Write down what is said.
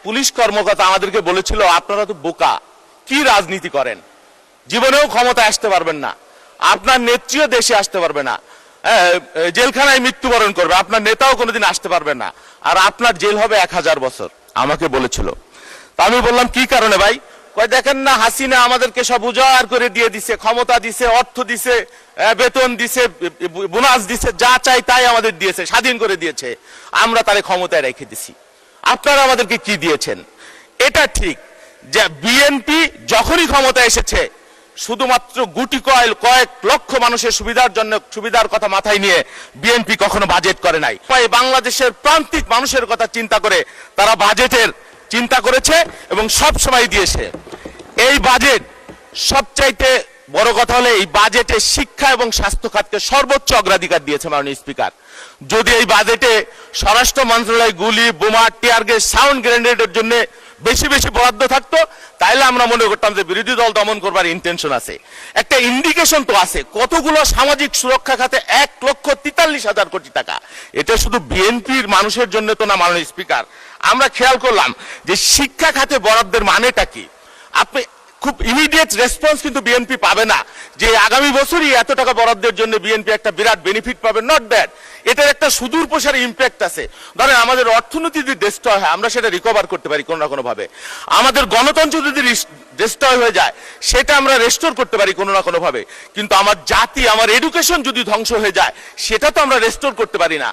Police কর্মকর্তা আমাদেরকে বলেছিল, আপনারা তো বোকা, কি রাজনীতি করেন, জীবনেও ক্ষমতায় আসতে পারবেন না, আপনার নেত্রীও দেশে আসতে পারবে না, জেলখানায় মৃত্যুবরণ করবে, আপনার নেতাও কোনোদিন আসতে পারবে না, আর আপনার জেল হবে 1000 বছর, আমাকে বলেছিল। তা আমি বললাম কি কারণে ভাই? কয় দেখেন না, হাসিনা আমাদেরকে সব উজাড় করে দিয়ে দিছে, ক্ষমতা দিছে, অর্থ দিছে, বেতন দিছে, বোনাস দিছে, যা চাই তাই আমাদের দিয়েছে, স্বাধীন করে দিয়েছে, আমরা তারে ক্ষমতায় রেখে দিছি, আপনারা আমাদেরকে কি দিয়েছেন? এটা ঠিক যে বিএনপি যখনই ক্ষমতায় এসেছে শুধুমাত্র গুটি কয়েক লক্ষ মানুষের সুবিধার কথা মাথায় নিয়ে বিএনপি কখনো বাজেট করে নাই। বাংলাদেশের প্রান্তিক মানুষের কথা চিন্তা করে তারা বাজেটের চিন্তা করেছে এবং সব সময় দিয়েছে। এই বাজেট সবচাইতে বড় কথা হলো এই বাজেটে শিক্ষা এবং স্বাস্থ্য খাতকে সর্বোচ্চ অগ্রাধিকার দিয়েছে মাননীয় স্পিকার। যদি এই বাজেটে স্বরাষ্ট্র মন্ত্রণালয় গুলি, বোমা, টিয়ার গ্যাস, সাউন্ড গ্রেনেডের জন্য বেশি বেশি বরাদ্দ থাকতো, তাইলে আমরা মনে করতাম যে বিরোধী দল দমন করবার ইন্টেনশন আছে। একটা ইন্ডিকেশন তো আছে, কতগুলো সামাজিক সুরক্ষা খাতে 1,43,000 কোটি টাকা। এটা শুধু বিএনপির মানুষের জন্য তো না মাননীয় স্পিকার। আমরা খেয়াল করলাম যে শিক্ষা খাতে বরাদ্দের মানেটা কি। আপনি খুব ইমিডিয়েট রেসপন্স কিন্তু বিএনপি পাবে না যে আগামী বছরই এত টাকা বরাদ্দের জন্য বিএনপি একটা বিরাট বেনিফিট পাবে, নট দ্যাট। এটার একটা সুদূর প্রসারী ইম্প্যাক্ট আছে। ধরেন আমাদের অর্থনীতি যদি ডিস্ট্রয় হয় আমরা সেটা রিকভার করতে পারি কোনো না কোনো ভাবে, আমাদের গণতন্ত্র যদি ডিস্ট্রয় হয়ে যায় সেটা আমরা রেস্টোর করতে পারি কোনো না কোনো ভাবে, কিন্তু আমার জাতি, আমার এডুকেশন যদি ধ্বংস হয়ে যায় সেটা তো আমরা রেস্টোর করতে পারি না।